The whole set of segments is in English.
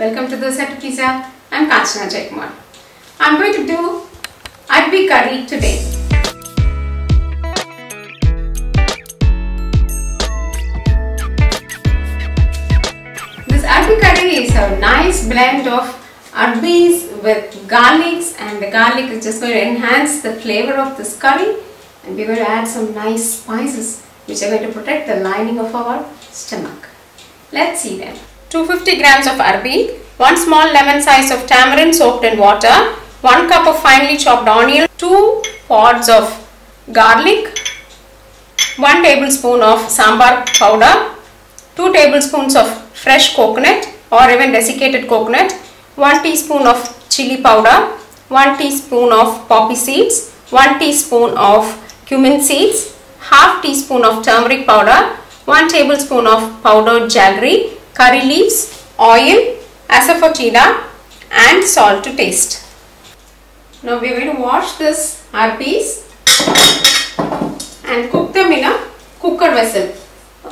Welcome to Dosa Pizza. I'm Kanchana Jaikumar. I'm going to do Arbi curry today. This Arbi curry is a nice blend of Arbis with garlics, and the garlic is just going to enhance the flavor of this curry, and we're going to add some nice spices which are going to protect the lining of our stomach. Let's see them. 250 grams of Arbi, 1 small lemon size of tamarind soaked in water, 1 cup of finely chopped onion, 2 pods of garlic, 1 tablespoon of sambar powder, 2 tablespoons of fresh coconut or even desiccated coconut, 1 teaspoon of chili powder, 1 teaspoon of poppy seeds, 1 teaspoon of cumin seeds, half teaspoon of turmeric powder, 1 tablespoon of powdered jaggery, curry leaves, oil, asafoetida and salt to taste. Now we are going to wash this Arbis and cook them in a cooker vessel.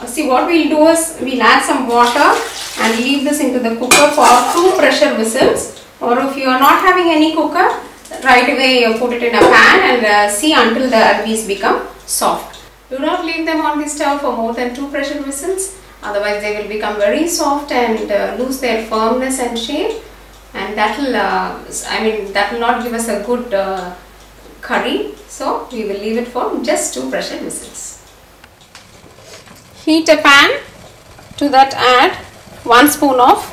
See, what we will do is we will add some water and leave this into the cooker for 2 pressure whistles, or if you are not having any cooker, right away you put it in a pan and see until the Arbis become soft. Do not leave them on the stove for more than 2 pressure whistles, otherwise they will become very soft and lose their firmness and shape, and that will not give us a good curry. So we will leave it for just 2 pressure whistles. Heat a pan. To that add 1 spoon of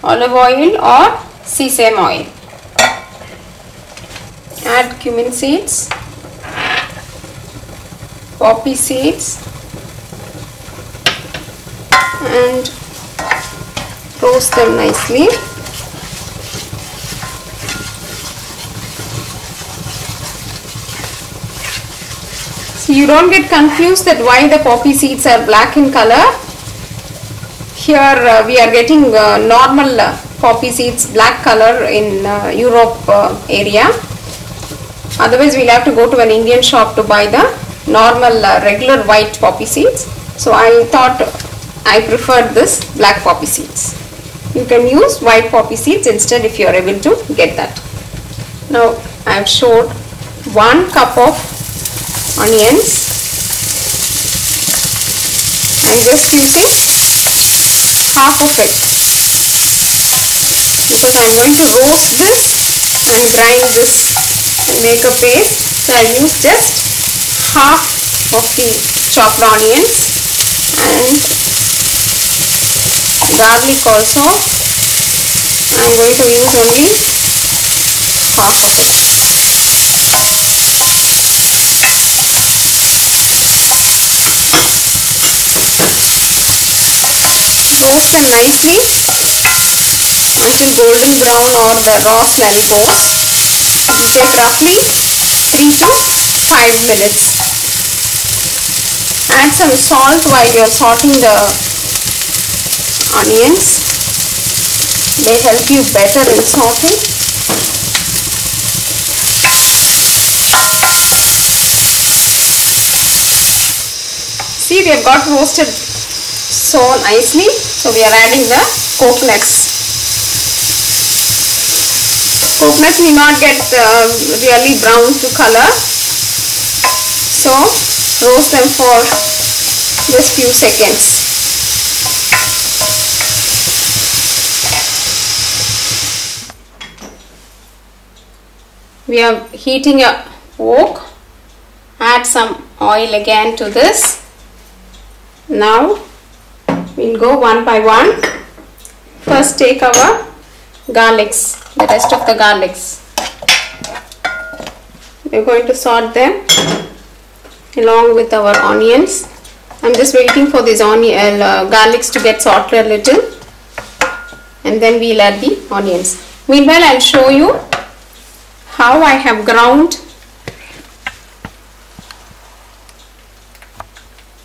olive oil or sesame oil. Add cumin seeds, poppy seeds and roast them nicely. So you don't get confused that why the poppy seeds are black in color. Here we are getting normal poppy seeds black color in Europe area. Otherwise we will have to go to an Indian shop to buy the normal regular white poppy seeds. So I thought I preferred this black poppy seeds. You can use white poppy seeds instead if you are able to get that. Now I have showed 1 cup of onions. I am just using half of it because I am going to roast this and grind this and make a paste. So I will use just half of the chopped onions and garlic also. I am going to use only half of it. Roast them nicely until golden brown or the raw smell goes. It will take roughly 3 to 5 minutes. Add some salt while you are sauteing the onions. They help you better in sauteing. See, we have got roasted so nicely. So we are adding the coconuts. Coconuts need not get really brown to color. So roast them for just few seconds. We are heating a wok. Add some oil again to this. Now we will go one by one. First take our garlics, the rest of the garlics. We are going to sort them along with our onions. I am just waiting for these garlics to get salted a little, and then we will add the onions. Meanwhile, I will show you how I have ground.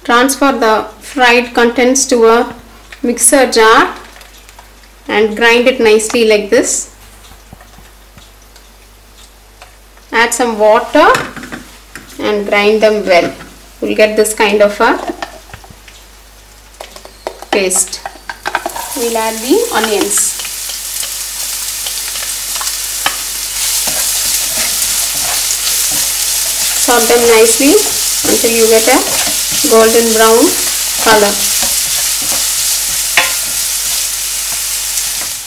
Transfer the fried contents to a mixer jar and grind it nicely like this. Add some water and grind them well. You will get this kind of a paste. we'll add the onions. Sort them nicely until you get a golden brown color.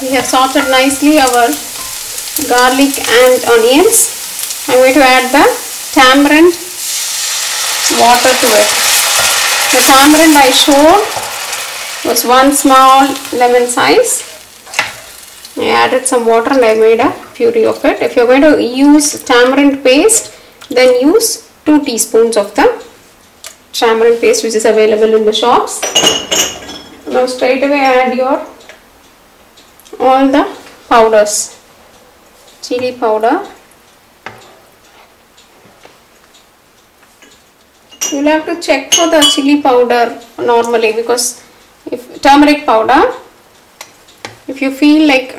We have sorted nicely our garlic and onions. I'm going to add the tamarind water to it. The tamarind I showed was one small lemon size. I added some water and I made a puree of it. If you're going to use tamarind paste, then use 2 teaspoons of the tamarind paste which is available in the shops. Now straight away add your all the powders. Chili powder. You'll have to check for the chili powder normally, because if turmeric powder, if you feel like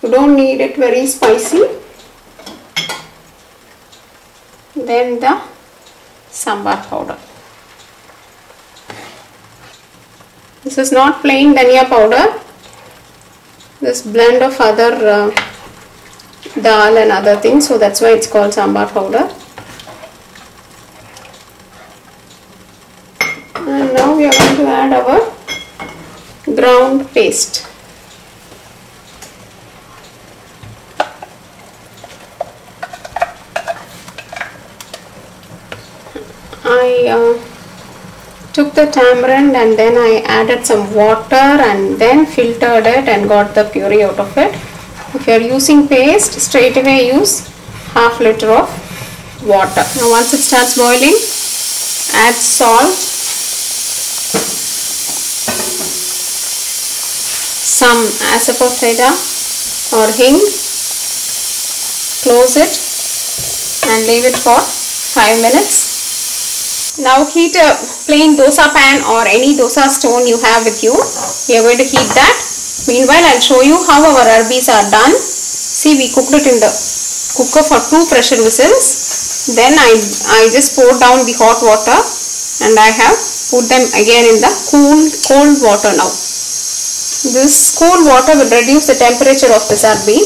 you don't need it very spicy, then the sambar powder. This is not plain dhania powder. This blend of other dal and other things, so that's why it's called sambar powder. And now we are going to add our ground paste. I took the tamarind and then I added some water and then filtered it and got the puree out of it. If you are using paste, straight away use half liter of water. Now once it starts boiling, add salt, some asafoetida or hing, close it and leave it for 5 minutes. Now heat a plain dosa pan or any dosa stone you have with you. We are going to heat that. Meanwhile, I'll show you how our arbis are done. See, we cooked it in the cooker for 2 pressure whistles. Then I just poured down the hot water and I have put them again in the cold water now. This cool water will reduce the temperature of this arbi,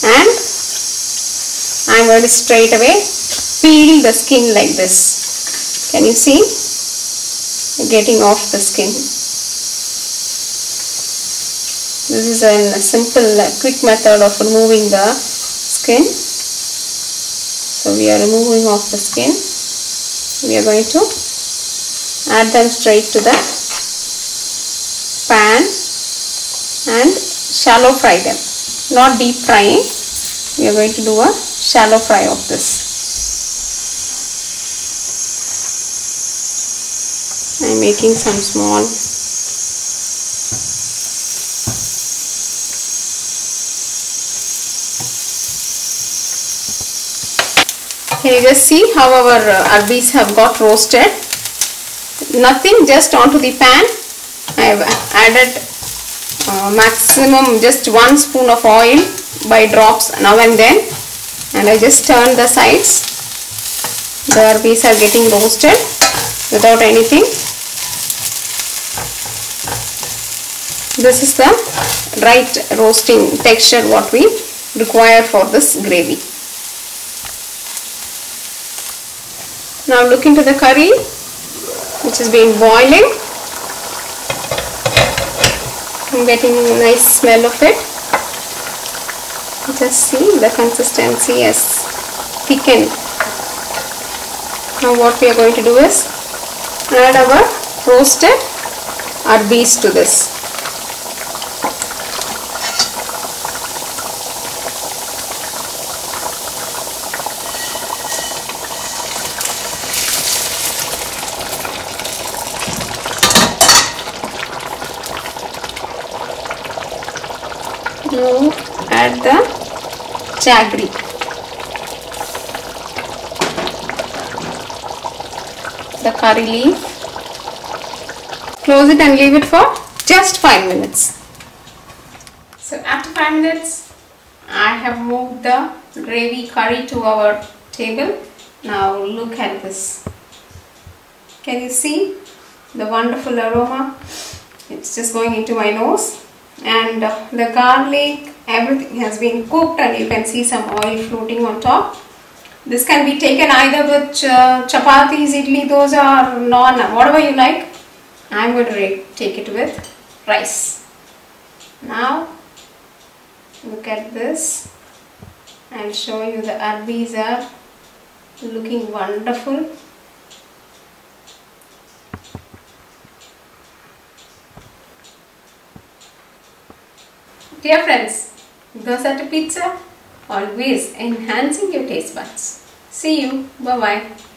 and I'm going to straight away peel the skin like this. Can you see? Getting off the skin. This is a simple, quick method of removing the skin. So we are removing off the skin. We are going to add them straight to the pan and shallow fry them. Not deep frying. We are going to do a shallow fry of this. I am making some small Can you just see how our arbis have got roasted? Nothing, just onto the pan. I have added maximum just 1 spoon of oil by drops now and then, and I just turn the sides. The arbis are getting roasted without anything. This is the right roasting texture what we require for this gravy. Now look into the curry which has been boiling. I'm getting a nice smell of it. Just see the consistency has thickened. Now what we are going to do is add our roasted arbis to this. Now add the jaggery. The curry leaf. Close it and leave it for just 5 minutes. So after 5 minutes, I have moved the gravy curry to our table. Now look at this. Can you see the wonderful aroma? It's just going into my nose. And the garlic, everything has been cooked, and you can see some oil floating on top. This can be taken either with chapatis, idli, dosa or naan, whatever you like. I'm going to take it with rice. Now look at this. I'll show you the arbis are looking wonderful. Dear friends, dosa to pizza, always enhancing your taste buds. See you. Bye bye.